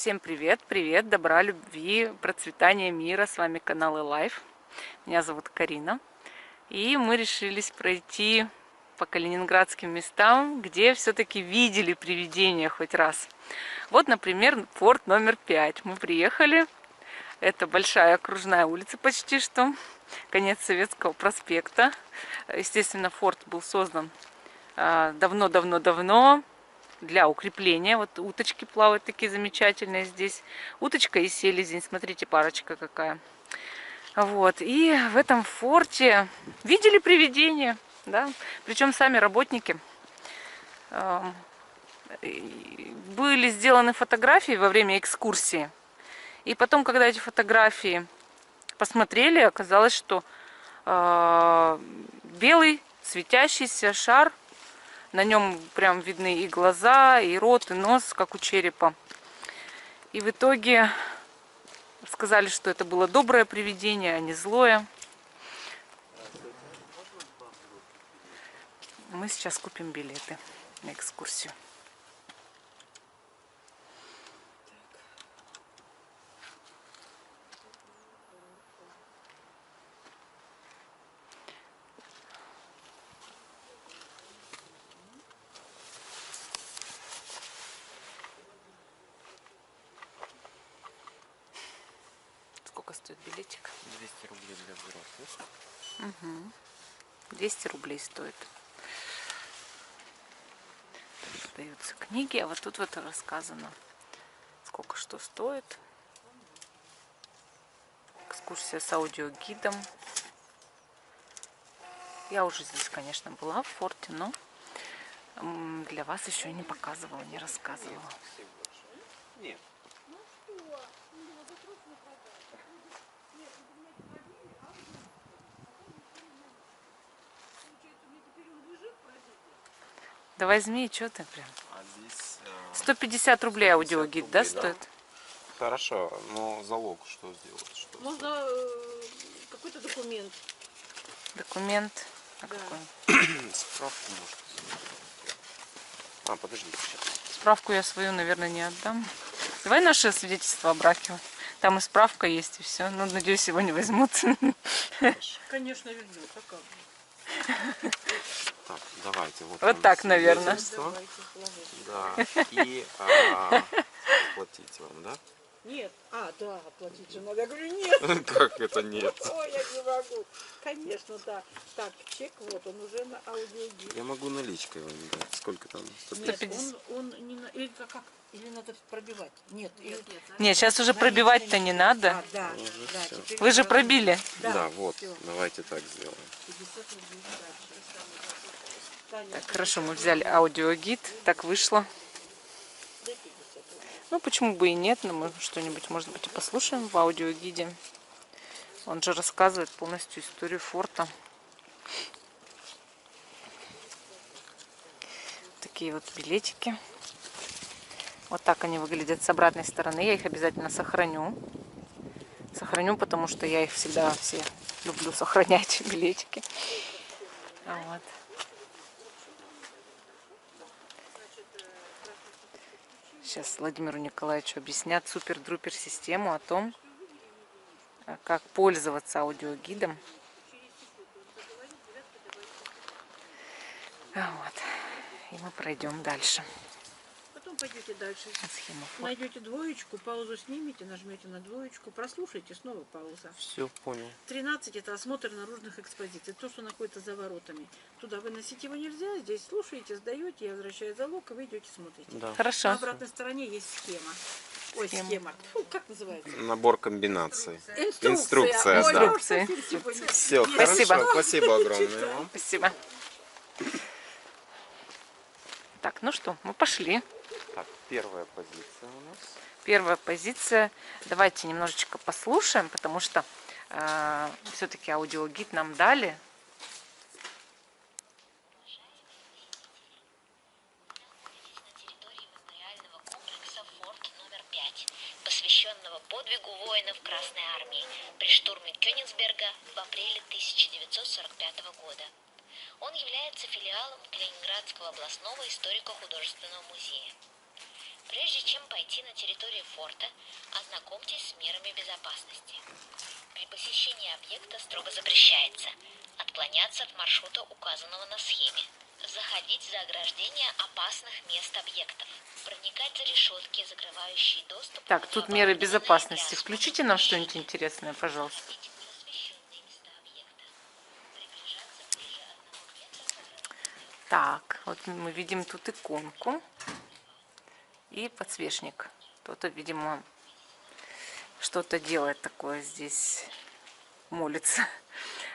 Всем привет, привет, добра, любви, процветания мира. С вами канал Life. Меня зовут Карина. И мы решились пройти по калининградским местам, где все-таки видели привидения хоть раз. Вот, например, форт номер 5. Мы приехали. Это большая окружная улица почти что. Конец Советского проспекта. Естественно, форт был создан давно-давно-давно. Для укрепления. Вот уточки плавают такие замечательные здесь. Уточка и селезень. Смотрите, парочка какая. Вот. И в этом форте видели привидения. Да? Причем сами работники. Были сделаны фотографии во время экскурсии. И потом, когда эти фотографии посмотрели, оказалось, что белый светящийся шар. На нем прям видны и глаза, и рот, и нос, как у черепа. И в итоге сказали, что это было доброе привидение, а не злое. Мы сейчас купим билеты на экскурсию. Сколько стоит билетик? 200 рублей для взрослых. Угу. 200 рублей стоит. Продаются книги, а вот тут вот рассказано, сколько что стоит. Экскурсия с аудиогидом. Я уже здесь, конечно, была в форте, но для вас еще не показывала, не рассказывала. Нет. Да возьми, что ты прям. А здесь 150 рублей аудиогид, да, стоит? Хорошо, но залог что сделать? Что можно какой-то документ. Документ. А Да. какой? Справку может. Подожди сейчас. Справку я свою, наверное, не отдам. Давай наше свидетельство о браке. Там и справка есть, и все. Ну, надеюсь, его не возьмут. Конечно, вернет. А как? Так, давайте. Вот Вот так, наверное. Давайте, положите. Да. И платить вам, да? Нет. Да, оплатить же надо. Я говорю, нет. Как это нет? Ой, я не могу. Конечно, да. Так, чек, вот, он уже на аудиогид. Я могу наличкой вам дать. Сколько там? Нет, 150. он не... Или как? Или надо пробивать? Нет. Нет, сейчас уже пробивать-то не надо. Да, Уже да. всё. Теперь Вы же пробили. Да, вот. всё. Давайте так сделаем. 50 рублей дальше. Так, хорошо, мы взяли аудиогид. Так вышло. Ну, почему бы и нет, но мы что-нибудь, может быть, и послушаем в аудиогиде. Он же рассказывает полностью историю форта. Такие вот билетики. Вот так они выглядят с обратной стороны. Я их обязательно сохраню. Сохраню, потому что я их всегда все люблю сохранять, билетики. Вот. Сейчас Владимиру Николаевичу объяснят супер-друпер систему о том, как пользоваться аудиогидом. Вот. И мы пройдем дальше. Потом пойдете дальше. Схема форта. Найдете двоечку, паузу снимете, нажмете на двоечку, прослушайте, снова пауза. Все, понял. 13 это осмотр наружных экспозиций, то, что находится за воротами. Туда выносить его нельзя, здесь слушаете, сдаете, я возвращаю залог, и вы идете смотрите. Да. Хорошо. На обратной стороне есть схема. Ой, схема. Фу, как называется? Набор комбинаций. Инструкция. Инструкция, Ой, да. я уж совсем сегодня. Все, Спасибо. хорошо. Спасибо огромное вам. Спасибо. Так, ну что, мы пошли. Так, первая позиция у нас. Первая позиция. Давайте немножечко послушаем, потому что все-таки аудиогид нам дали. Посвященного подвигу воинов Красной Армии при штурме Кёнигсберга в апреле 1945 года. Он является филиалом Калининградского областного историко-художественного музея. Прежде чем пойти на территорию форта, ознакомьтесь с мерами безопасности. При посещении объекта строго запрещается отклоняться от маршрута, указанного на схеме, заходить за ограждение опасных мест объектов, проникать за решетки, закрывающие доступ. Так, тут меры безопасности. Включите нам что-нибудь интересное, пожалуйста. Так, вот мы видим тут иконку и подсвечник. Кто-то, видимо, что-то делает такое здесь, молится.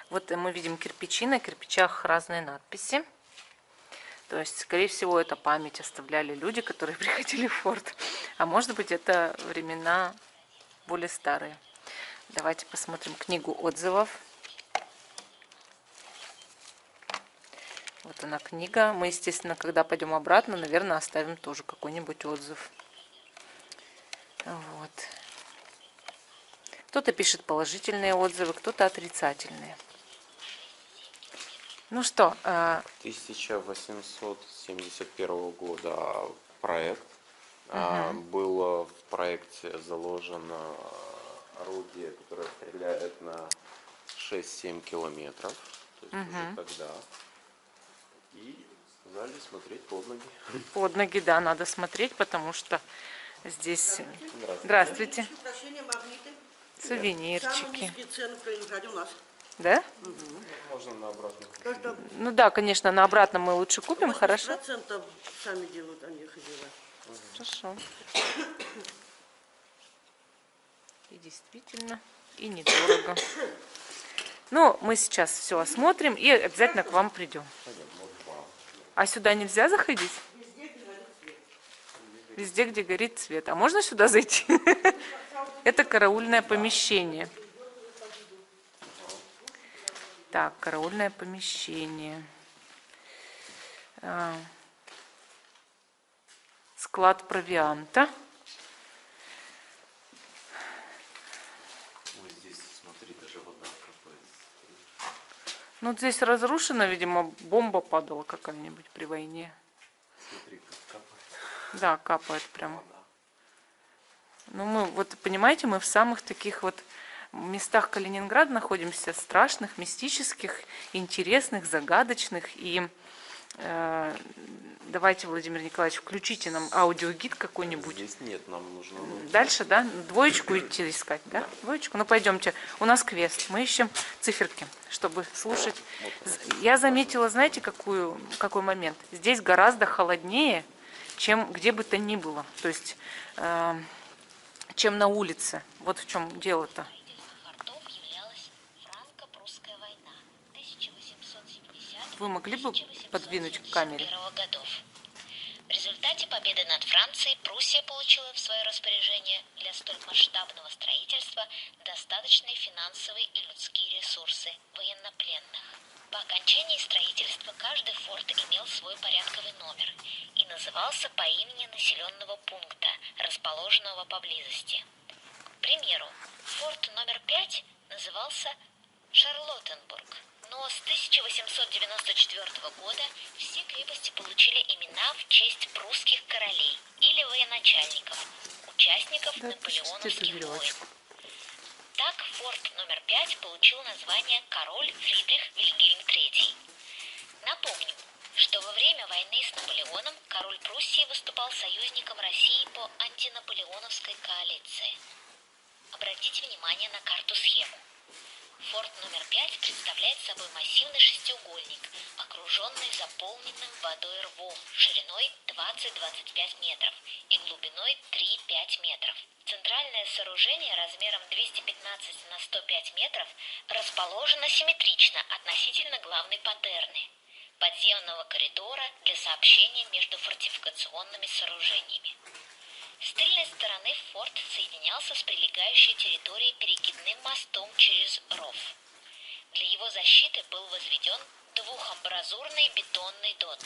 Вот мы видим кирпичи, на кирпичах разные надписи. То есть, скорее всего, это память оставляли люди, которые приходили в форт. А может быть, это времена более старые. Давайте посмотрим книгу отзывов. Вот она, книга. Мы, естественно, когда пойдем обратно, наверное, оставим тоже какой-нибудь отзыв. Вот. Кто-то пишет положительные отзывы, кто-то отрицательные. Ну что, 1871 года проект. Было в проекте заложено орудие, которое стреляет на 6-7 километров. То есть уже тогда. И сказали смотреть под ноги. под ноги, да, надо смотреть, потому что здесь... Здравствуйте. Сувенирчики. Самые низкие цены в Калининграде у нас. Да? Можно на обратном. Ну да, конечно, на обратном мы лучше купим, хорошо? 80% сами делают, они их и делают. Хорошо. И действительно, и недорого. Ну, мы сейчас все осмотрим и обязательно к вам придем. А сюда нельзя заходить? Везде, где горит свет. А можно сюда зайти? Это караульное помещение. Так, караульное помещение. Склад провианта. Вот здесь, смотри, даже вода капает. Ну, здесь разрушено, видимо, бомба падала какая-нибудь при войне. Смотри, как капает. Да, капает прям. Ну, мы, вот, понимаете, мы в самых таких вот местах Калининграда находимся, страшных, мистических, интересных, загадочных. И давайте, Владимир Николаевич, включите нам аудиогид какой-нибудь. Здесь нет, нам нужно... Дальше, да? Двоечку идти искать, да? Двоечку? Ну, пойдемте. У нас квест. Мы ищем циферки, чтобы слушать. Я заметила, знаете, какой момент? Здесь гораздо холоднее, чем где бы то ни было. То есть, чем на улице. Вот в чем дело-то. Фортов являлась франко-прусская война 1870-1871 Вы могли бы подвинуть к камере? годов. В результате победы над Францией Пруссия получила в свое распоряжение для столь масштабного строительства достаточные финансовые и людские ресурсы военнопленных. По окончании строительства каждый форт имел свой порядковый номер и назывался по имени населенного пункта, расположенного поблизости. К примеру, форт номер 5 назывался Шарлоттенбург, но с 1894 года все крепости получили имена в честь прусских королей или военачальников, участников наполеоновских войн. Так форт номер 5 получил название «Король Фридрих Вильгельм III». Напомним, что во время войны с Наполеоном король Пруссии выступал союзником России по антинаполеоновской коалиции. Обратите внимание на карту-схему. Форт номер 5 представляет собой массивный шестиугольник, окруженный заполненным водой рвом шириной 20-25 метров и глубиной 3-5 метров. Центральное сооружение размером 215 на 105 метров расположено симметрично относительно главной патерны – подземного коридора для сообщения между фортификационными сооружениями. С тыльной стороны форт соединялся с прилегающей территорией перекидным мостом через ров. Для его защиты был возведен двухамбразурный бетонный дот.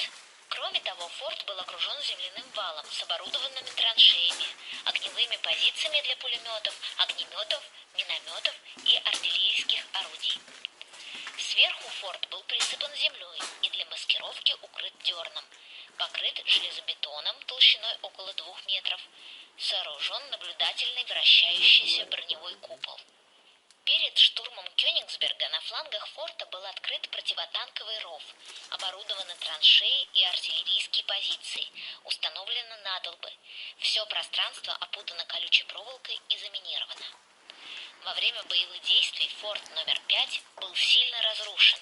Кроме того, форт был окружен земляным валом с оборудованными траншеями, огневыми позициями для пулеметов, огнеметов, минометов и артиллерийских орудий. Сверху форт был присыпан землей и для маскировки укрыт дерном. покрыт железобетоном толщиной около 2 метров, сооружен наблюдательный вращающийся броневой купол. Перед штурмом Кёнигсберга на флангах форта был открыт противотанковый ров, оборудованы траншеи и артиллерийские позиции, установлены надолбы. Все пространство опутано колючей проволокой и заминировано. Во время боевых действий форт номер 5 был сильно разрушен.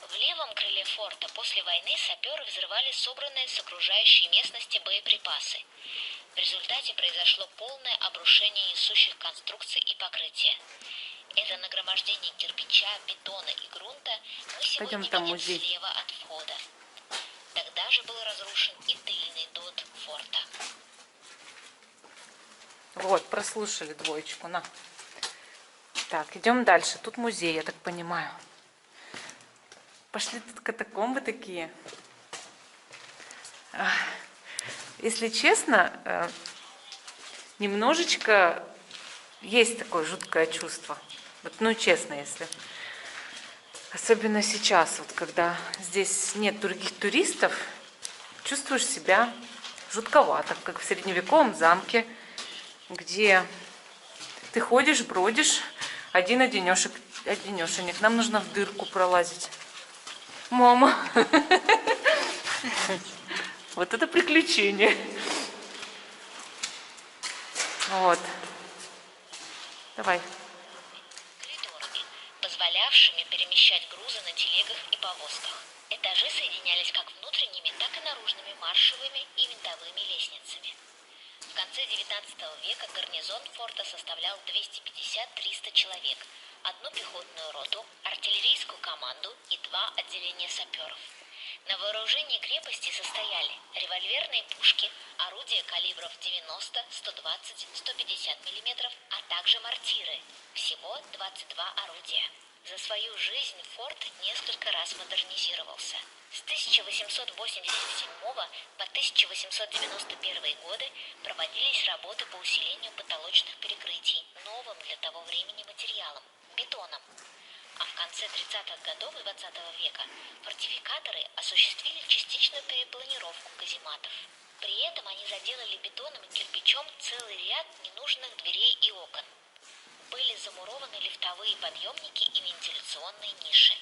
В левом крыле форта после войны саперы взрывали собранные с окружающей местности боеприпасы. В результате произошло полное обрушение несущих конструкций и покрытия. Это нагромождение кирпича, бетона и грунта мы сегодня Пойдем там видим музей. слева от входа. Тогда же был разрушен и тыльный дот форта. Вот, прослушали двоечку. На. Так, идем дальше. Тут музей, я так понимаю. Пошли тут катакомбы такие. Если честно, немножечко есть такое жуткое чувство. Вот, ну, честно, если. Особенно сейчас, вот, когда здесь нет других туристов, чувствуешь себя жутковато, как в средневековом замке, где ты ходишь, бродишь, одинешенек. Нам нужно в дырку пролазить. Мама. Вот это приключение. Вот. Давай. Коридорами, позволявшими перемещать грузы на телегах и повозках. Этажи соединялись как внутренними, так и наружными маршевыми и винтовыми лестницами. В конце XIX века гарнизон форта составлял 250-300 человек, одну пехотную роту, артиллерийскую команду и 2 отделения саперов. На вооружении крепости состояли револьверные пушки, орудия калибров 90, 120, 150 мм, а также мортиры. Всего 22 орудия. За свою жизнь форт несколько раз модернизировался. С 1887 по 1891 годы проводились работы по усилению потолочных перекрытий новым для того времени материалом – бетоном. А в конце 30-х годов XX века фортификаторы осуществили частичную перепланировку казематов. При этом они заделали бетоном и кирпичом целый ряд ненужных дверей и окон. Были замурованы лифтовые подъемники и вентиляционные ниши.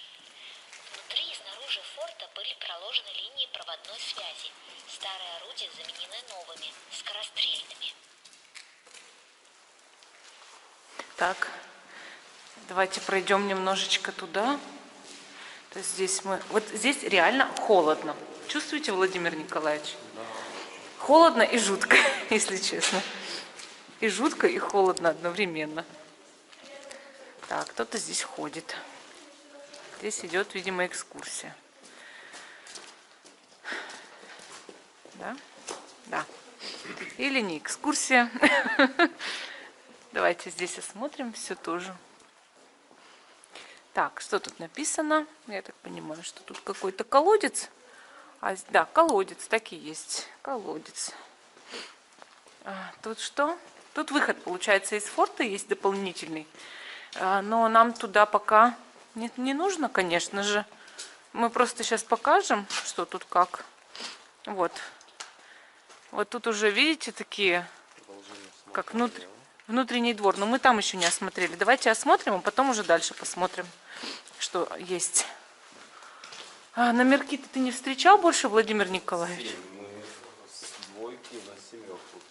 Внутри и снаружи форта были проложены линии проводной связи. Старые орудия заменены новыми, скорострельными. Так, давайте пройдем немножечко туда. То есть здесь мы... Вот здесь реально холодно. Чувствуете, Владимир Николаевич? Холодно и жутко, если честно. И жутко, и холодно одновременно. Так, кто-то здесь ходит. Здесь идет, видимо, экскурсия. Да? Да. Или не экскурсия. Давайте здесь осмотрим все тоже. Так, что тут написано? Я так понимаю, что тут какой-то колодец. Да, колодец, так и есть. Колодец. Тут что? Тут выход, получается, из форта есть дополнительный. Но нам туда пока не нужно, конечно же. Мы просто сейчас покажем, что тут как. Вот. Вот тут уже, видите, такие, как внутренний двор. Но мы там еще не осмотрели. Давайте осмотрим, а потом уже дальше посмотрим, что есть. Номерки ты не встречал больше, Владимир Николаевич? Мы с двойки на семерку.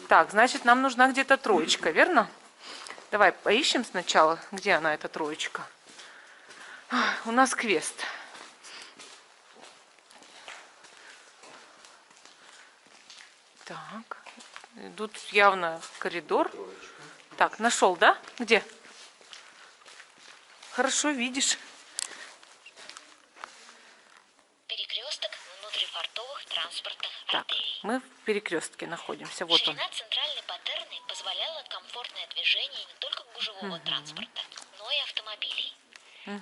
Так, значит, нам нужна где-то троечка, верно? Давай поищем сначала, где она, эта троечка. У нас квест. Так, идут явно в коридор. Так, нашел, да? Где? Хорошо видишь. Перекресток внутрифортовых транспортных Так, артерий. мы в перекрестке находимся. Вот он. Ширина центральной паттерны позволяла комфортное движение не только гужевого транспорта, но и автомобилей.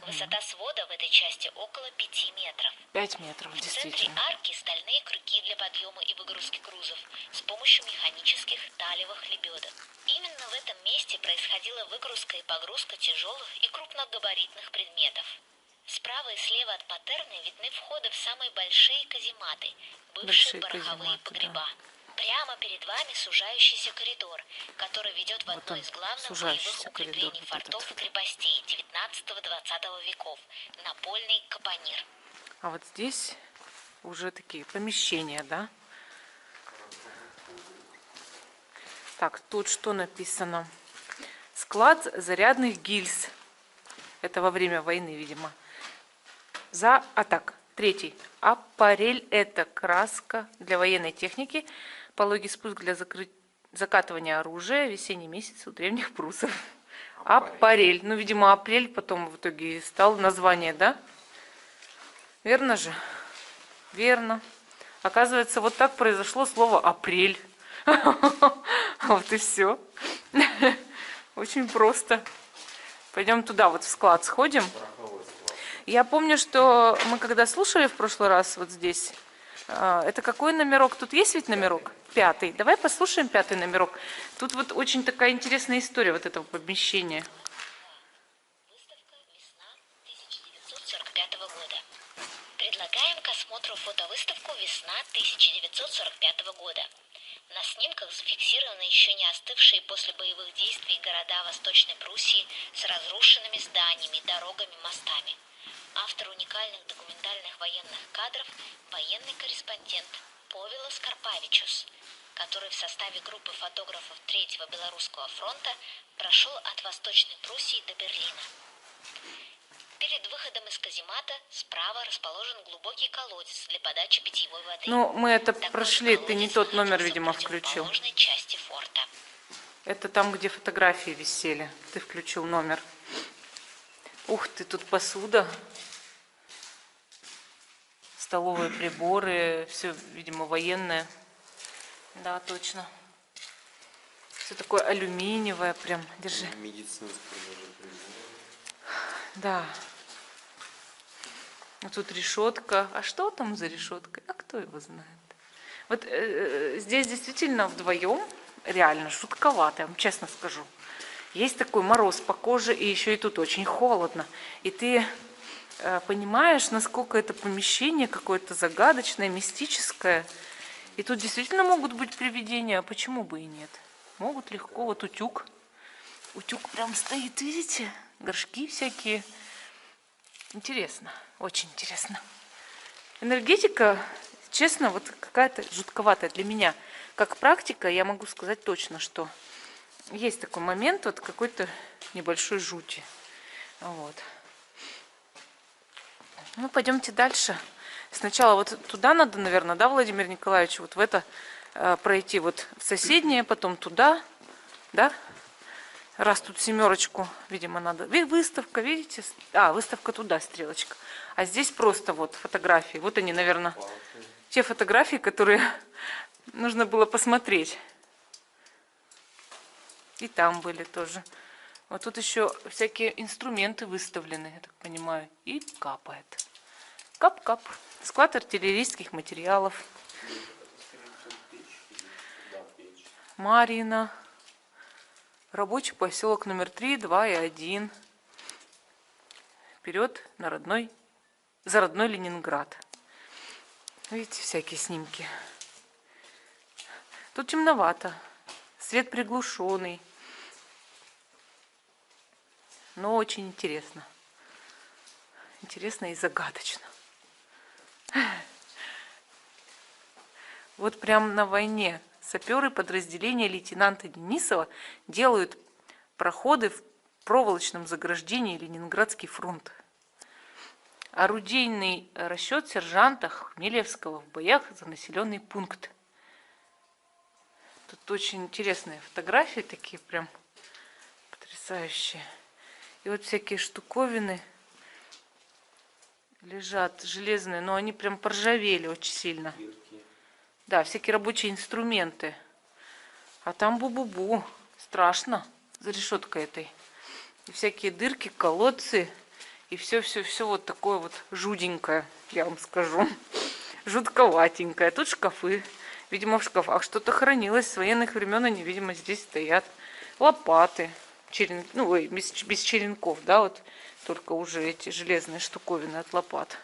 Высота свода в этой части около 5 метров. 5 метров, В центре действительно. арки стальные крюки для подъема и выгрузки грузов с помощью механических талевых лебедок. Именно в этом месте происходила выгрузка и погрузка тяжелых и крупногабаритных предметов. Справа и слева от Патерны видны входы в самые большие казематы, бывшие Большие пороховые казематы, погреба. Прямо перед вами сужающийся коридор, который ведет в Вот одно он, из главных сужающийся боевых коридор, укреплений вот фортов этот. и крепостей 19-20 веков, напольный Капонир. А вот здесь уже такие помещения, да? Так, тут что написано? Склад зарядных гильз. Это во время войны, видимо. Третий. Аппарель – это краска для военной техники, пологий спуск для закатывания оружия, весенний месяц у древних прусов. Аппарель. Ну, видимо, апрель потом в итоге стал название, да? Верно же? Верно. Оказывается, вот так произошло слово апрель. Вот и все. Очень просто. Пойдем туда, вот в склад сходим. Я помню, что мы когда слушали в прошлый раз вот здесь, это какой номерок? Тут есть ведь номерок? 5. Давай послушаем 5 номерок. Тут вот очень такая интересная история вот этого помещения. Выставка «Весна» 1945 года. Предлагаем к осмотру фотовыставку «Весна» 1945 года. На снимках зафиксированы еще не остывшие после боевых действий города Восточной Пруссии с разрушенными зданиями, дорогами, мостами. Автор уникальных документальных военных кадров – военный корреспондент Повилос Карпавичус, который в составе группы фотографов Третьего Белорусского фронта прошел от Восточной Пруссии до Берлина. Перед выходом из каземата справа расположен глубокий колодец для подачи питьевой воды. Ну, мы это Такой прошли, же ты не колодец тот номер, находился видимо, в включил. противоположной части форта. Это там, где фотографии висели. Ты включил номер. Ух ты, тут посуда. Столовые приборы. Все, видимо, военное. Да, точно. Все такое алюминиевое прям. Держи. Медицинские даже приборы. Да. А тут решетка. А что там за решеткой? А кто его знает? Вот здесь действительно вдвоем реально жутковато, я вам честно скажу. Есть такой мороз по коже, и еще и тут очень холодно. И ты понимаешь, насколько это помещение какое-то загадочное, мистическое. И тут действительно могут быть привидения, а почему бы и нет? Могут легко. Вот утюг. Утюг прям стоит, видите? Горшки всякие. Интересно, очень интересно. Энергетика, честно, вот какая-то жутковатая для меня. Как практика я могу сказать точно, что есть такой момент вот какой-то небольшой жути. Вот. Ну, пойдемте дальше. Сначала вот туда надо, наверное, да, Владимир Николаевич, вот в это пройти, вот в соседнее, потом туда, да? Раз тут семерочку, видимо, надо. Выставка, видите? А, выставка туда, стрелочка. А здесь просто вот фотографии. Вот они, наверное, те фотографии, которые нужно было посмотреть. И там были тоже. Вот тут еще всякие инструменты выставлены, я так понимаю. И капает. Кап-кап. Склад артиллерийских материалов. Марина. Рабочий поселок номер 3, 2 и 1. Вперед на за родной Ленинград. Видите, всякие снимки. Тут темновато. Свет приглушенный. Но очень интересно. Интересно и загадочно. Вот прям на войне саперы подразделения лейтенанта Денисова делают проходы в проволочном заграждении Ленинградский фронт. Орудийный расчет сержанта Хмелевского в боях за населенный пункт. Тут очень интересные фотографии, такие прям потрясающие. И вот всякие штуковины лежат железные, но они прям поржавели очень сильно. Да, всякие рабочие инструменты. А там бу-бу-бу. Страшно за решеткой этой. И всякие дырки, колодцы. И все вот такое вот жуденькое, я вам скажу. Жутковатенькое. Тут шкафы. Видимо, в шкафах что-то хранилось с военных времен. Они, видимо, здесь стоят. Лопаты. Без черенков, да, вот Только уже эти железные штуковины от лопат.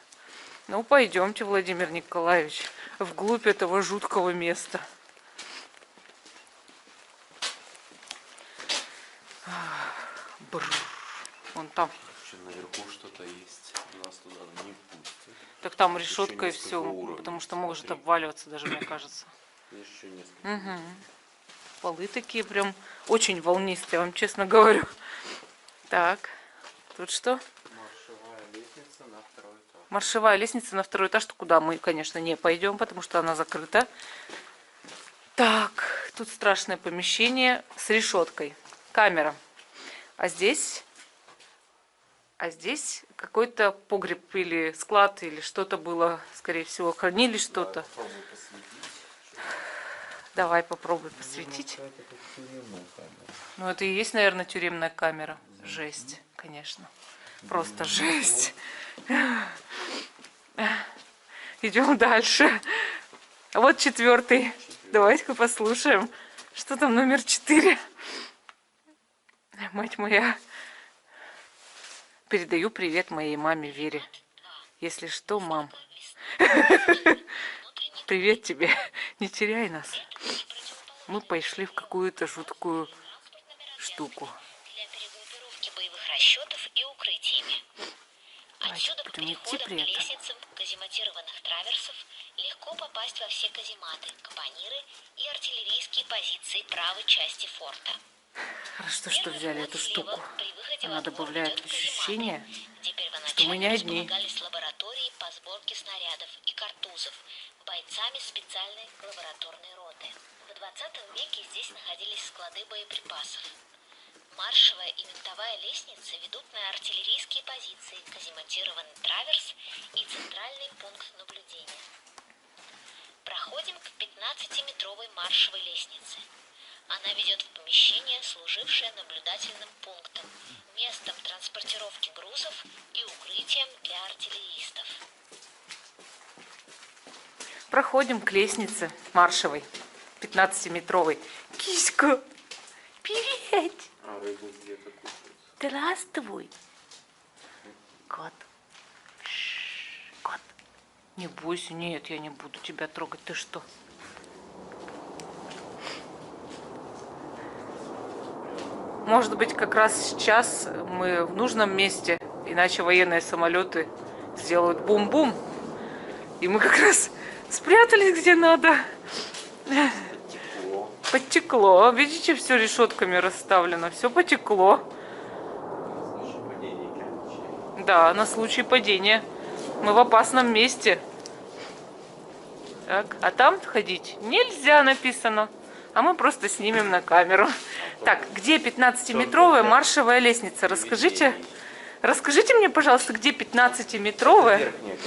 Ну, пойдемте, Владимир Николаевич, вглубь этого жуткого места. Бррр. Вон там. Еще наверху что-то есть. Нас туда не пустят. Так там решетка и несколько все, уровней, потому что может смотри. обваливаться даже, мне кажется. Еще несколько. Угу. Полы такие прям очень волнистые, я вам честно говорю. Так, тут что? Маршевая лестница на второй этаж. Маршевая лестница на второй этаж, куда мы, конечно, не пойдем, потому что она закрыта. Так, тут страшное помещение с решеткой. Камера. А здесь какой-то погреб или склад, или что-то было, скорее всего, хранили что-то. Попробуй посветить. Давай попробуй посветить. Ну, это и есть, наверное, тюремная камера. Жесть, конечно. Просто жесть. Идем дальше. Вот 4. Давайте-ка послушаем, что там номер 4. Мать моя. Передаю привет моей маме Вере. Если что, мам. Привет тебе. Не теряй нас. Мы пошли в какую-то жуткую штуку. Для перегруппировки боевых расчетов и укрытиями. Отсюда по будем идти переходам при к этом. лестницам казематированных траверсов легко попасть во все казематы, капониры и артиллерийские позиции правой части форта. Хорошо, что Первый взяли вход эту слева, штуку. при выходе Она во двор, добавляет ведет в казематы, ощущение, где что мы не первоначально одни. располагались лаборатории по сборке снарядов и картузов бойцами специальной лабораторной роты. В 20 веке здесь находились склады боеприпасов. Маршевая и винтовая лестницы ведут на артиллерийские позиции, казематированный траверс и центральный пункт наблюдения. Проходим к 15-метровой маршевой лестнице. Она ведет в помещение, служившее наблюдательным пунктом, местом транспортировки грузов и укрытием для артиллеристов. Проходим к лестнице маршевой, 15-метровой. Киська, привет! А рыбу где-то кушают. Здравствуй. Кот. Кот. Не бойся, нет, я не буду тебя трогать. Ты что? Может быть, как раз сейчас мы в нужном месте, иначе военные самолеты сделают бум-бум. И мы как раз спрятались где надо. Тепло. Потекло. Видите, все решетками расставлено. Все потекло. Слышишь, падение кирпичей. Да, на случай падения. Мы в опасном месте. Так, а там ходить нельзя, написано. А мы просто снимем на камеру. Так, где 15-метровая маршевая лестница? Расскажите мне, пожалуйста, где 15-метровая, Верхняя,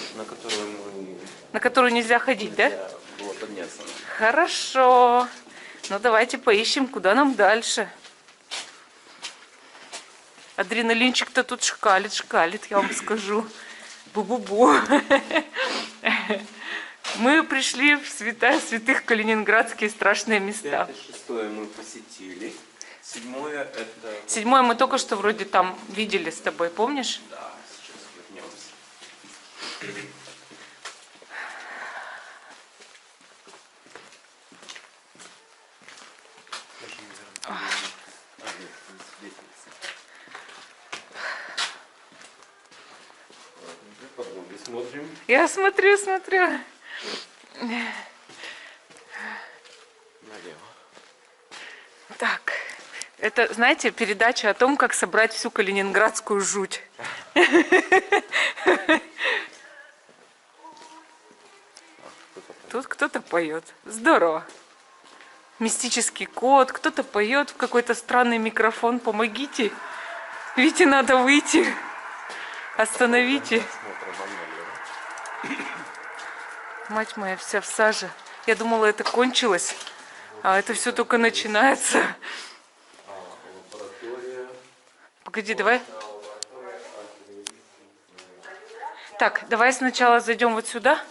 на которую нельзя ходить, да? было подняться. Хорошо. Ну, давайте поищем, куда нам дальше. Адреналинчик-то тут шкалит, я вам скажу. Бу-бу-бу. Мы пришли в святых калининградские страшные места. 5-6 мы посетили. 7-е это... 7 мы только что вроде там видели с тобой, помнишь? Да, сейчас вернемся. Подруги смотрим. Я смотрю. Налево. Так, это, знаете, передача о том, как собрать всю калининградскую жуть. Тут кто-то поет. Здорово. Мистический кот, кто-то поет в какой-то странный микрофон. Помогите. Вите, надо выйти. Остановите. Смотрим налево. Мать моя вся в саже. Я думала, это кончилось, а это все только начинается. Лаборатория. Погоди, давай. Так, давай сначала зайдем вот сюда.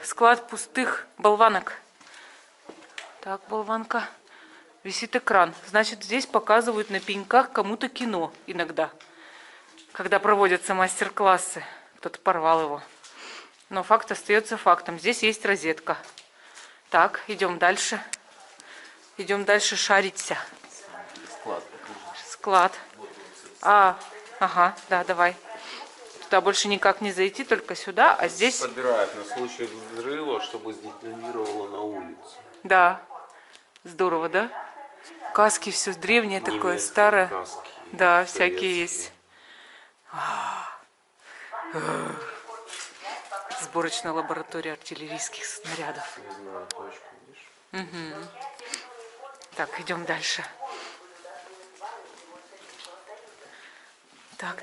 Склад пустых болванок. Так, болванка. Висит экран. Значит, здесь показывают на пеньках кому-то кино иногда. когда проводятся мастер-классы. Кто-то порвал его. Но факт остается фактом. Здесь есть розетка. Так, идем дальше. Идем дальше шариться. Склад. Ага, да, давай. Туда больше никак не зайти, только сюда, а здесь... Собирают на случай взрыва, чтобы сдетонировало на улице. Да, здорово, да? Каски все древнее такое, Немецкие старое. каски, Да, всякие советские. есть. Сборочная лаборатория артиллерийских снарядов. Не знаю точку, видишь? Так, идем дальше. Так.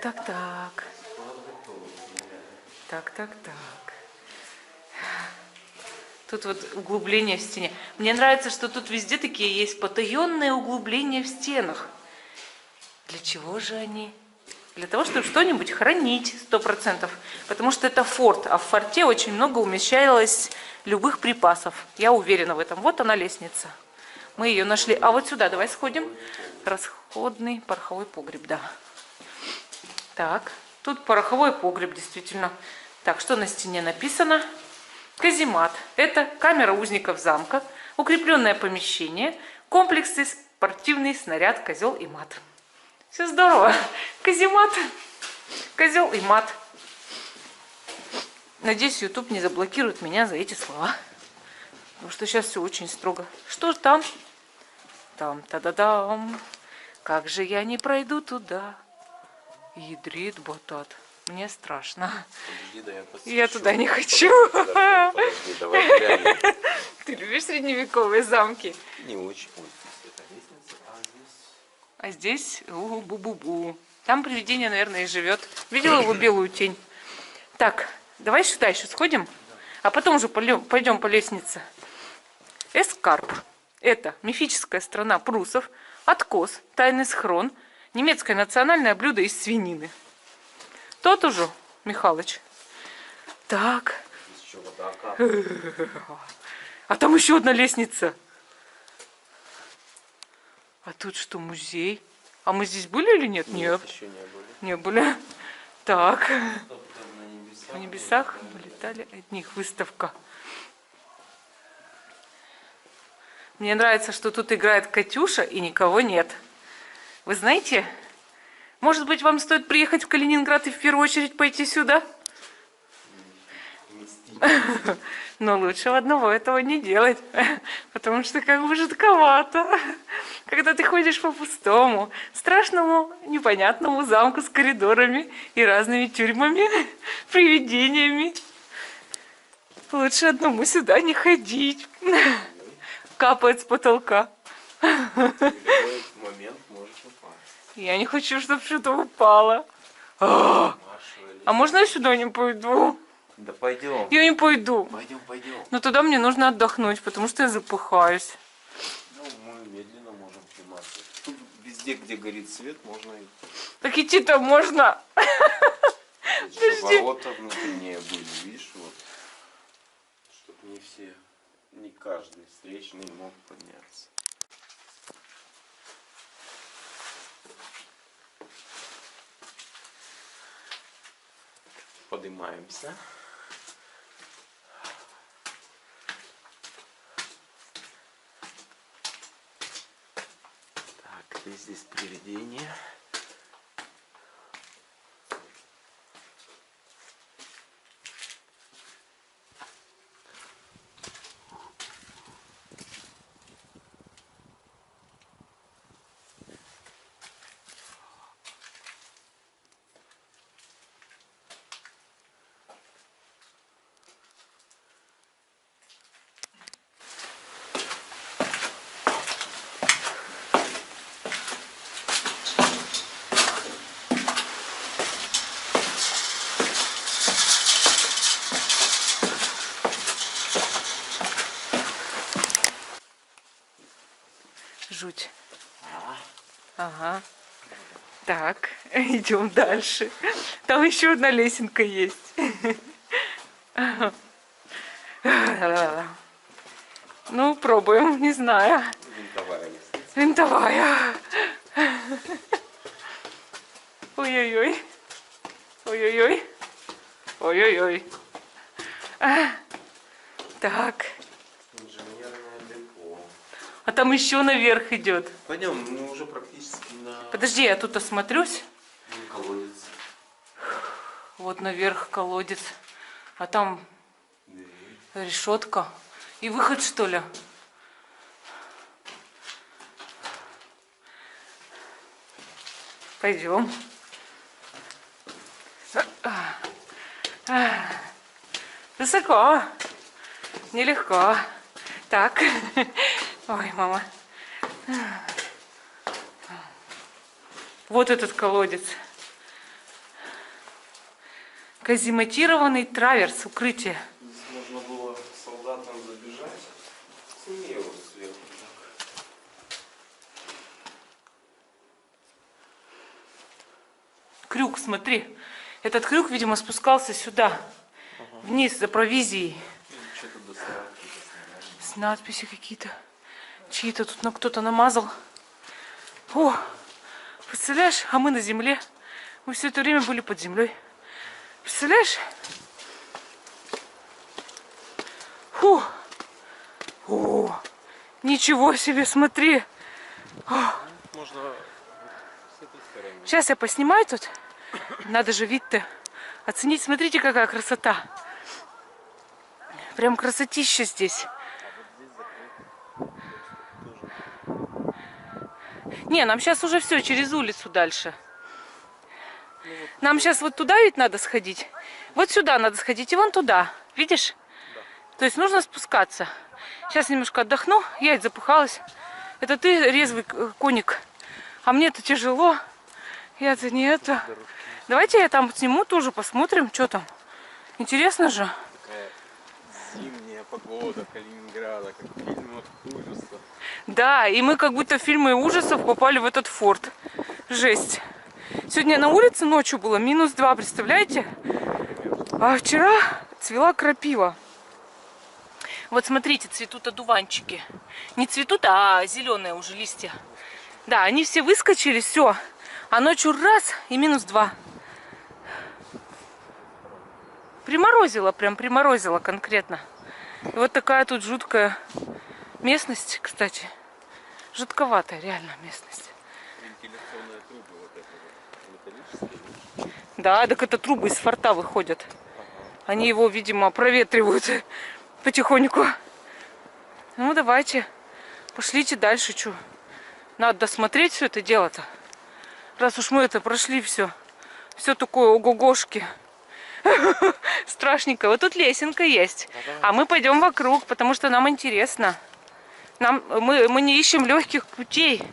Тут вот углубления в стене. Мне нравится, что тут везде такие есть потаенные углубления в стенах. Для чего же они? Для того, чтобы что-нибудь хранить 100%. Потому что это форт, а в форте очень много умещалось любых припасов. Я уверена в этом. Вот она лестница. Мы ее нашли. А вот сюда давай сходим. Расходный пороховой погреб, да. Так, тут пороховой погреб, действительно. Так, что на стене написано? Каземат. Это камера узников замка, укрепленное помещение, комплексы, спортивный снаряд, козел и мат. Все здорово. Каземат, козел и мат. Надеюсь, YouTube не заблокирует меня за эти слова. Потому что сейчас все очень строго. Что ж там? Там, та-да-дам. Как же я не пройду туда? Ядрит батат. Мне страшно. Подожди, да я подсвечу. Я туда не хочу. Подожди, давай глянем. Ты любишь средневековые замки? Не очень. Ой, это лестница, А здесь бу-бу-бу. Там привидение, наверное, и живет. Видела его белую тень? Так, давай сюда еще сходим, а потом уже пойдем по лестнице. Эскарп. Это мифическая страна прусов, откос, тайный схрон, немецкое национальное блюдо из свинины. Тот уже, Михалыч. Так. еще вода капает. А там еще одна лестница. А тут что, музей? А мы здесь были или нет? Нет. Еще не были. Не были. Так. На небесах. В небесах вылетали от них. Выставка. Мне нравится, что тут играет Катюша и никого нет. Вы знаете, может быть, вам стоит приехать в Калининград и в первую очередь пойти сюда? Но лучше одного этого не делать, потому что как бы жутковато, когда ты ходишь по пустому, страшному, непонятному замку с коридорами и разными тюрьмами, привидениями. Лучше одному сюда не ходить. Капает с потолка. В любой момент может упасть. Я не хочу, чтобы что-то упало. А можно я сюда не пойду? Да пойдем. Я не пойду. Пойдем. Но туда мне нужно отдохнуть, потому что я запыхаюсь. Ну, мы медленно можем подниматься. Тут везде, где горит свет, можно и... Так идти-то можно. Чтобы ворота внутренние были, видишь, вот. Чтобы не все, не каждый встречный мог подняться. Поднимаемся. Так, где здесь привидение? Жуть. Ага. Так, идем дальше. Там еще одна лесенка есть. Ну, пробуем, не знаю. Винтовая лестница. Винтовая. Ой-ой-ой. Ой-ой-ой. Ой-ой-ой. Так. Инженерное депо. А там еще наверх идет. Пойдем, мы уже практически на Подожди, я тут осмотрюсь. колодец. Вот наверх колодец. А там решетка. И выход, что ли? Пойдем. Высоко. Нелегко. Так. Ой, мама. Вот этот колодец. Казематированный траверс, укрытие. Здесь нужно было солдатам забежать. Сними его сверху так. Крюк, смотри. Этот крюк, видимо, спускался сюда. Вниз за провизией. Что-то доставки. С надписи какие-то. Чьи-то тут кто-то намазал. О, представляешь, а мы на земле. Мы все это время были под землей. Представляешь? Фу. О, ничего себе, смотри. Можно с этой стороны. Сейчас я поснимаю тут. Надо же вид-то оценить. Смотрите, какая красота. Прям красотища здесь. Не, нам сейчас уже все, через улицу дальше. Нам сейчас вот туда ведь надо сходить. Вот сюда надо сходить и вон туда. Видишь? Да. То есть нужно спускаться. Сейчас немножко отдохну. Я ведь запыхалась. Это ты резвый коник. А мне-то тяжело. Я-то не это. Давайте я там сниму тоже, посмотрим, что там. Интересно же. Такая зимняя погода Калининграда, как в фильмах ужасов. Да, и мы как будто в фильмы ужасов попали в этот форт. Жесть. Сегодня на улице ночью было -2, представляете? А вчера цвела крапива. Вот смотрите, цветут одуванчики. Не цветут, а зеленые уже листья. Да, они все выскочили, все. А ночью раз и -2. Приморозило, прям приморозило конкретно. И вот такая тут жуткая местность, кстати. Жутковатая реально местность. Вентиляционные трубы вот это вот, металлические. Да, так это трубы из форта выходят. Они его, видимо, проветривают потихоньку. Ну, давайте. Пошлите дальше, что. Надо досмотреть все это дело-то. Раз уж мы это прошли все. Все такое ого-гошки. Страшненько. Вот тут лесенка есть. А мы пойдем вокруг, потому что нам интересно. Мы не ищем легких путей.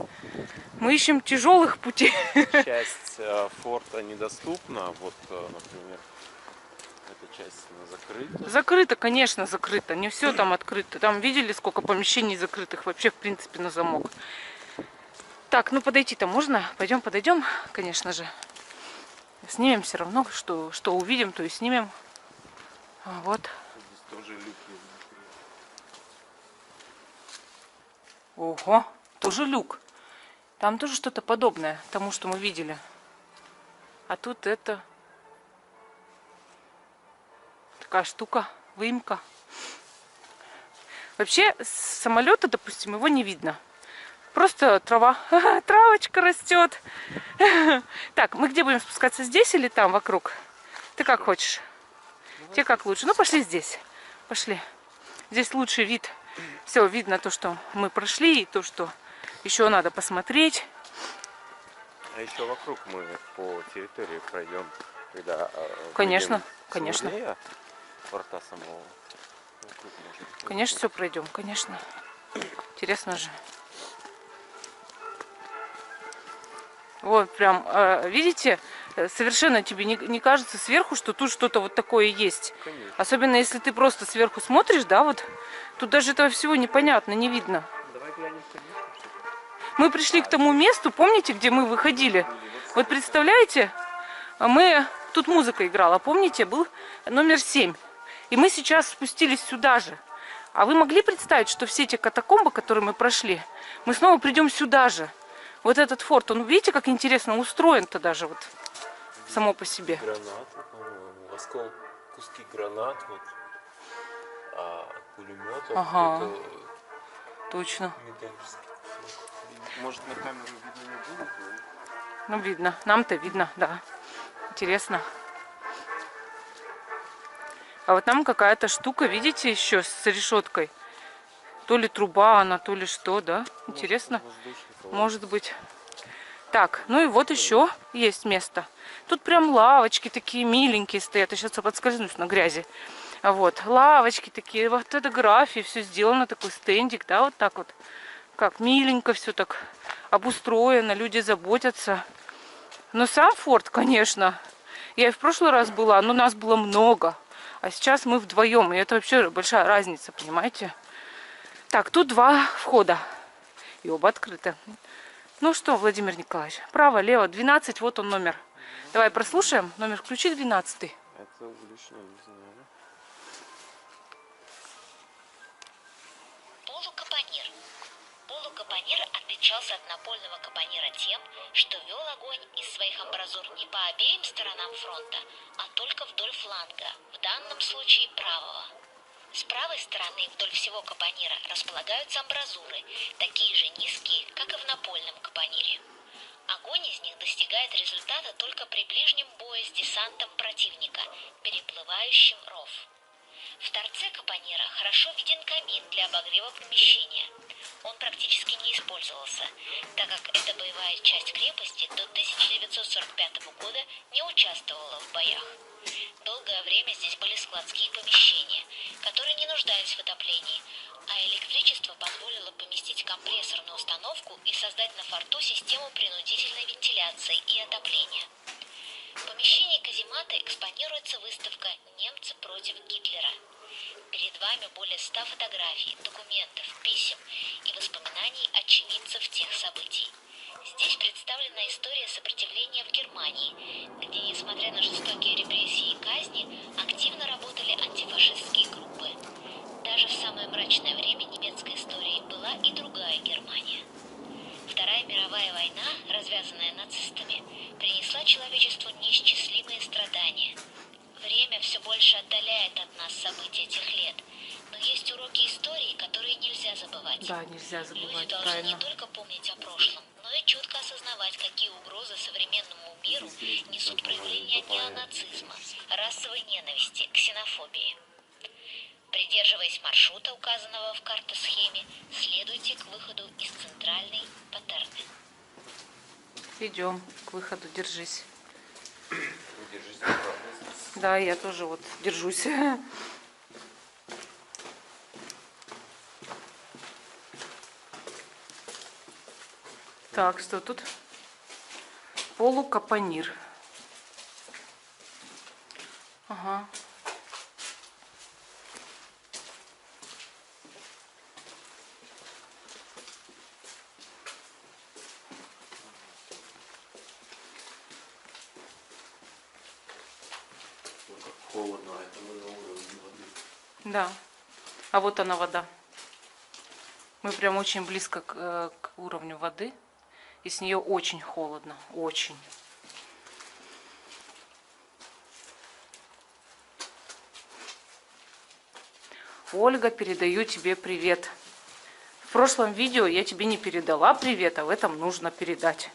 Мы ищем тяжелых путей. Часть форта недоступна. Вот, например, эта часть закрыта. Закрыто, конечно, закрыто. Не все там открыто. Там видели, сколько помещений закрытых вообще, в принципе, на замок. Так, ну подойти-то можно? Пойдем, подойдем, конечно же. Снимем все равно, что увидим, то и снимем. Вот. Здесь тоже люки. Ого, тоже люк. Там тоже что-то подобное тому, что мы видели. А тут это такая штука, выемка. Вообще с самолета, допустим, его не видно. Просто трава. Травочка растет. Так, мы где будем спускаться? Здесь или там вокруг? Ты как хочешь? Тебе как лучше? Ну, пошли здесь. Пошли. Здесь лучший вид. Все видно то, что мы прошли, и то, что еще надо посмотреть. А еще вокруг мы по территории пройдем, когда Конечно, конечно. Форта самого. Вокруг можно. Конечно, все пройдем, конечно. Интересно же. Вот прям, видите, совершенно тебе не кажется сверху, что тут что-то вот такое есть. Конечно. Особенно если ты просто сверху смотришь, да, вот тут даже этого всего непонятно, не видно. Давай глянем. Мы пришли к тому месту, помните, где мы выходили? Вот представляете, тут музыка играла, помните, был номер 7. И мы сейчас спустились сюда же. А вы могли представить, что все эти катакомбы, которые мы прошли, мы снова придем сюда же? Вот этот форт, он, видите, как интересно устроен-то даже вот. само по себе. Гранаты, по-моему. Оскол, куски гранат, вот. А пулеметов Ага. это Точно. металлический кусок. Может, на камеру видно не будет, но... Ну, видно. Нам-то видно, да. Интересно. А вот там какая-то штука, видите, еще с решеткой. То ли труба она, то ли что, да? Интересно. Может быть. Так, ну и вот еще есть место. Тут прям лавочки такие миленькие стоят. Я сейчас подскользнусь на грязи. Вот, лавочки такие, вот фотографии, все сделано, такой стендик, да, вот так вот. Как миленько все так обустроено, люди заботятся. Но сам форт, конечно, я и в прошлый раз была, но нас было много. А сейчас мы вдвоем, и это вообще большая разница, понимаете? Так, тут два входа, и оба открыты. Ну что, Владимир Николаевич, право, лево, 12, вот он номер. Давай прослушаем, номер включи 12. Это лишнее, не знаю. Полукапонир. Полукапонир отличался от напольного капонира тем, что вел огонь из своих амбразур не по обеим сторонам фронта, а только вдоль фланга, в данном случае правого. С правой стороны вдоль всего капонира располагаются амбразуры, такие же низкие, как и в напольном капонире. Огонь из них достигает результата только при ближнем бое с десантом противника, переплывающим ров. В торце капонира хорошо виден камин для обогрева помещения. Он практически не использовался, так как эта боевая часть крепости до 1945 года не участвовала в боях. Долгое время здесь были складские помещения, которые не нуждались в отоплении, а электричество позволило поместить компрессорную установку и создать на форту систему принудительной вентиляции и отопления. В помещении каземата экспонируется выставка «Немцы против Гитлера». Перед вами более 100 фотографий, документов, писем и воспоминаний очевидцев тех событий. Здесь представлена история сопротивления в Германии, где, несмотря на жестокие репрессии и казни, активно работали антифашистские группы. Даже в самое мрачное время немецкой истории была и другая Германия. Вторая мировая война, развязанная нацистами, принесла человечеству неисчислимые страдания. Время все больше отдаляет от нас события тех лет, но есть уроки истории, которые нельзя забывать. Да, нельзя Люди забывать, должны правильно. не только помнить о прошлом, но и четко осознавать, какие угрозы современному миру несут проявления неонацизма, расовой ненависти, ксенофобии. Придерживаясь маршрута, указанного в картосхеме, следуйте к выходу из центральной Патерны. Идем к выходу, держись. Держись аккуратно. Да, я тоже вот держусь. Так, что тут? Полукапонир. Ага. Холодно, а это мы на уровне воды. Да. А вот она вода. Мы прям очень близко к уровню воды. И с нее очень холодно. Очень. Ольга, передаю тебе привет. В прошлом видео я тебе не передала привет, а в этом нужно передать.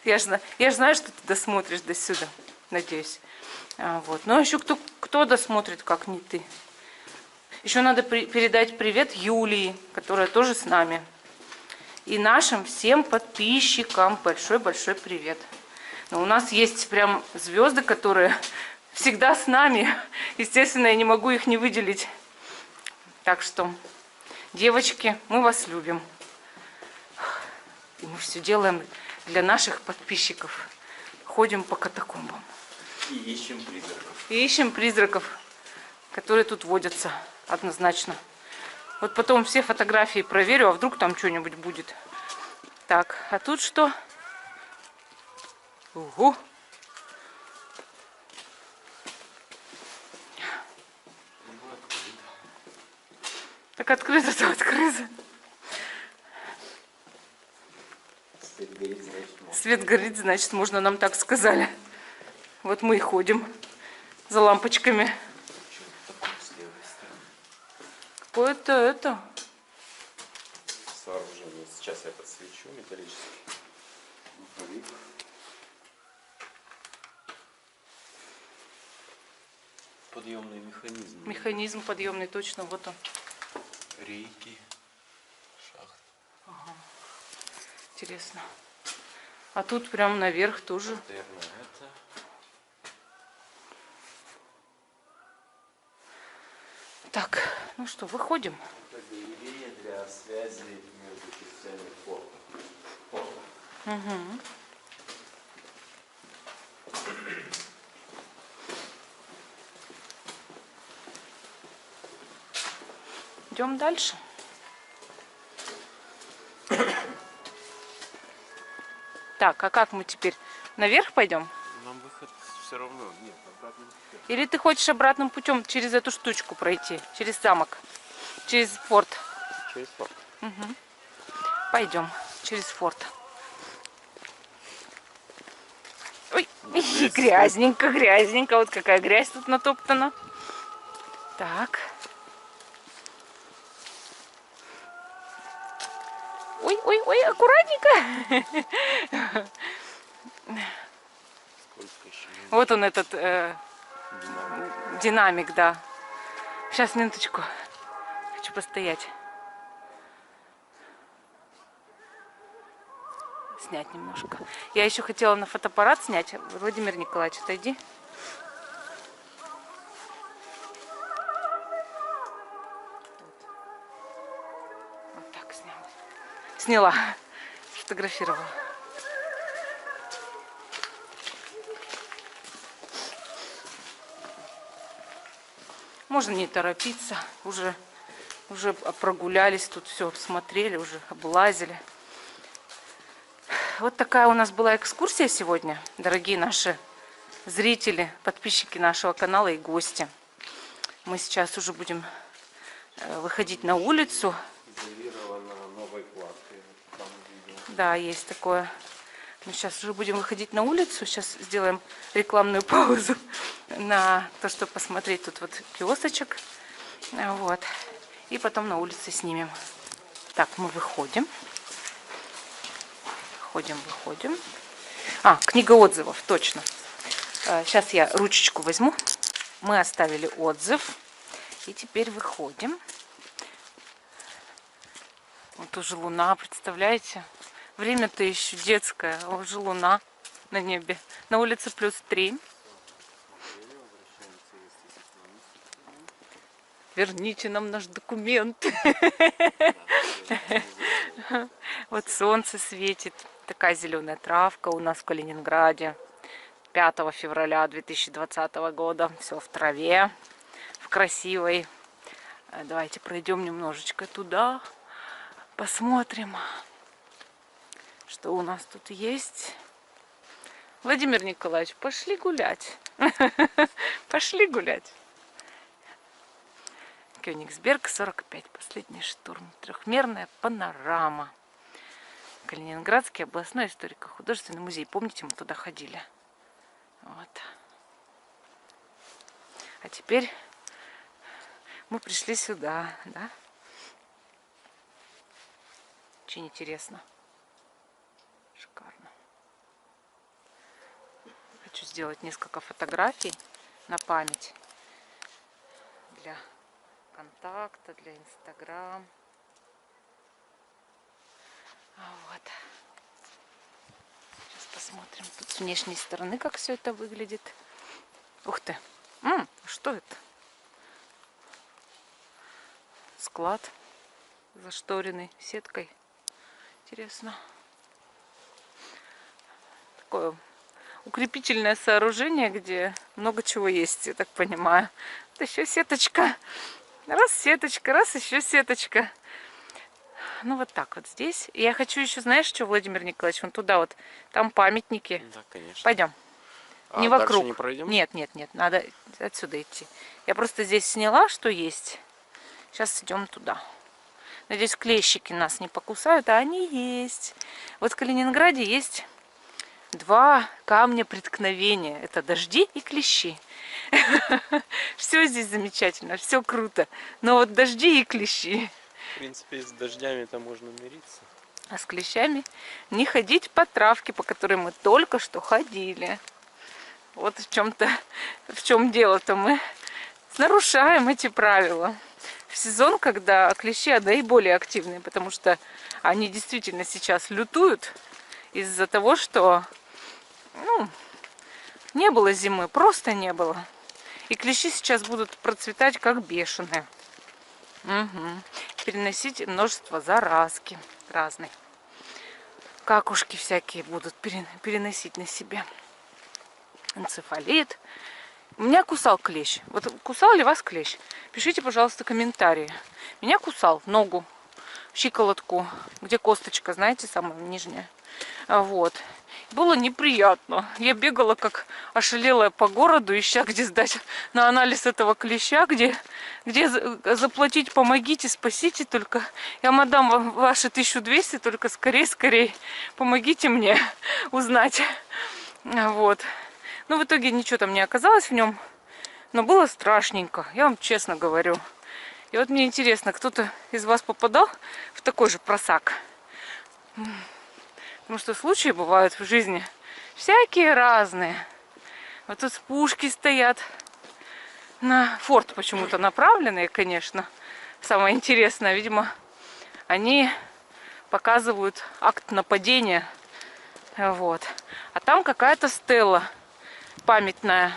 Я же знаю, что ты досмотришь до сюда. Надеюсь. Вот. Но еще кто досмотрит, как не ты. Еще надо передать привет Юлии, которая тоже с нами. И нашим всем подписчикам большой-большой привет. Но у нас есть прям звезды, которые всегда с нами. Естественно, я не могу их не выделить. Так что, девочки, мы вас любим. И мы все делаем для наших подписчиков. Ходим по катакомбам. И ищем призраков. И ищем призраков, которые тут водятся однозначно. Вот потом все фотографии проверю, а вдруг там что-нибудь будет. Так, а тут что? Угу. Так открыто-то открыто. Свет горит, значит можно. Свет горит, значит, можно, нам так сказали. Вот мы и ходим за лампочками. Что-то такое с левой стороны. Какое-то это... Сооружение. Сейчас я подсвечу металлический маховик. Подъемный механизм. Механизм подъемный, точно, вот он. Рейки. Шахт. Интересно. А тут прям наверх тоже. Наверное, это. Так, ну что, выходим. Это галерея для связи между частями порта. Угу. Идем дальше. Так, а как мы теперь? Наверх пойдем? Нам выход все равно. Нет, обратно. Или ты хочешь обратным путем через эту штучку пройти? Через замок? Через форт? Через порт. Пойдем через форт. Ой, грязненько, грязненько. Вот какая грязь тут натоптана. Так. Ой, ой, ой, аккуратненько. Сколько еще? Вот он этот Динамик. динамик, да. Сейчас, минуточку. Хочу постоять. Снять немножко. Я еще хотела на фотоаппарат снять. Владимир Николаевич, отойди. Вот так сняла. Сняла. Сфотографировала. Можно не торопиться. Уже прогулялись, тут все обсмотрели, уже облазили. Вот такая у нас была экскурсия сегодня, дорогие наши зрители, подписчики нашего канала и гости. Мы сейчас уже будем выходить на улицу. Изолировано новой платкой. Там видео. Да, есть такое. Мы сейчас уже будем выходить на улицу. Сейчас сделаем рекламную паузу на то, чтобы посмотреть тут вот киосочек. Вот. И потом на улице снимем. Так, мы выходим. Выходим. А, книга отзывов, точно. Сейчас я ручечку возьму. Мы оставили отзыв. И теперь выходим. Вот уже луна, представляете? Время-то еще детское, а уже луна на небе. На улице +3. Верните нам наш документ. Вот солнце светит. Такая зеленая травка у нас в Калининграде. 5 февраля 2020 года. Все в траве, в красивой. Давайте пройдем немножечко туда. Посмотрим, что у нас тут есть. Владимир Николаевич, пошли гулять. Пошли гулять. Кёнигсберг 45. Последний штурм. Трехмерная панорама. Калининградский областной историко-художественный музей. Помните, мы туда ходили? Вот. А теперь мы пришли сюда, да? Очень интересно. Шикарно. Хочу сделать несколько фотографий на память. Для контакта, для Инстаграм. Вот. Сейчас посмотрим тут с внешней стороны, как все это выглядит. Ух ты! Что это? Склад зашторенный сеткой. Интересно. Такое укрепительное сооружение, где много чего есть, я так понимаю. Вот еще сеточка. Раз сеточка, раз еще сеточка. Ну вот так вот здесь. И я хочу еще, знаешь, что, Владимир Николаевич, вон туда вот, там памятники. Да, конечно. Пойдем. А Не дальше вокруг. не пройдем? Нет, надо отсюда идти. Я просто здесь сняла, что есть. Сейчас идем туда. Надеюсь, клещики нас не покусают, а они есть. Вот в Калининграде есть два камня преткновения. Это дожди и клещи. Все здесь замечательно, все круто. Но вот дожди и клещи. В принципе, с дождями-то можно мириться. А с клещами не ходить по травке, по которой мы только что ходили. Вот в чем дело-то. Мы нарушаем эти правила. В сезон, когда клещи наиболее активные, потому что они действительно сейчас лютуют из-за того, что не было зимы, просто не было. И клещи сейчас будут процветать как бешеные. Переносить множество заразки разной. Какушки всякие будут переносить на себе. Энцефалит. Меня кусал клещ. Вот кусал ли вас клещ? Пишите, пожалуйста, комментарии. Меня кусал ногу, щиколотку, где косточка, знаете, самая нижняя. Вот. Было неприятно. Я бегала как ошалелая по городу, ища, где сдать на анализ этого клеща, где заплатить, помогите, спасите только. Я вам отдам ваши 1200, только скорее, помогите мне узнать. Вот. Но в итоге ничего там не оказалось в нем, но было страшненько, я вам честно говорю. И вот мне интересно, кто-то из вас попадал в такой же просак? Потому что случаи бывают в жизни всякие разные. Вот тут пушки стоят. На форт почему-то направленные, конечно. Самое интересное, видимо, они показывают акт нападения. Вот. А там какая-то стела памятная,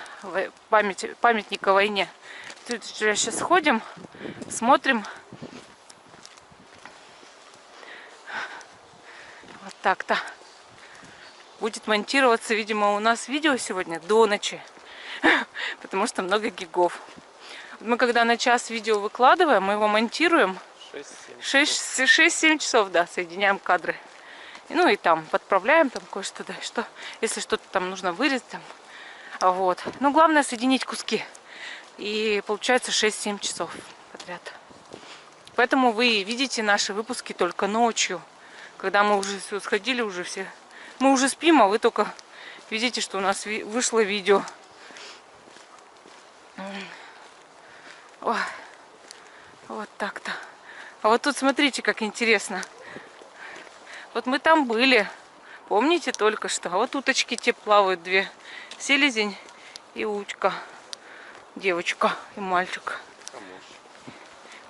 памятника войне. Сейчас сходим, смотрим. Вот так-то. Будет монтироваться, видимо, у нас видео сегодня до ночи. Потому что много гигов. Мы когда на час видео выкладываем, мы его монтируем 6-7 часов, да, соединяем кадры. Ну и там подправляем там кое-что, да, что, если что-то там нужно вырезать, там, вот. Но главное соединить куски. И получается 6-7 часов подряд. Поэтому вы видите наши выпуски только ночью. Когда мы уже все сходили, уже все. Мы уже спим, а вы только видите, что у нас вышло видео. Ой, вот так-то. А вот тут смотрите, как интересно. Вот мы там были. Помните только что? А вот уточки те плавают две. Селезень и утка. Девочка и мальчик.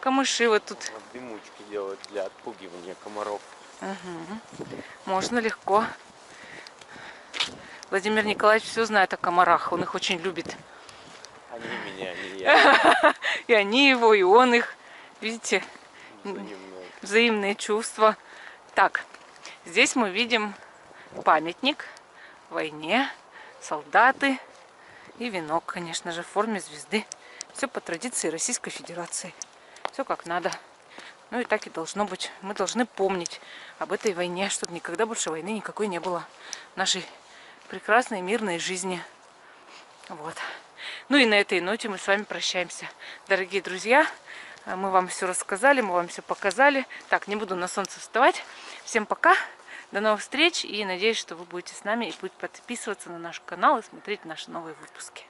Камыши вот тут. Вот дымучки делают для отпугивания комаров. Угу. Можно легко. Владимир Николаевич все знает о комарах. Он их очень любит. Они меня, не я. И они его, и он их. Видите? Взаимные чувства. Так, здесь мы видим памятник войне, солдаты и венок, конечно же, в форме звезды. Все по традиции Российской Федерации. Все как надо. Ну и так и должно быть. Мы должны помнить об этой войне, чтобы никогда больше войны никакой не было в нашей прекрасной мирной жизни. Вот. Ну и на этой ноте мы с вами прощаемся. Дорогие друзья, мы вам все рассказали, мы вам все показали. Так, не буду на солнце вставать. Всем пока, до новых встреч. И надеюсь, что вы будете с нами и будете подписываться на наш канал и смотреть наши новые выпуски.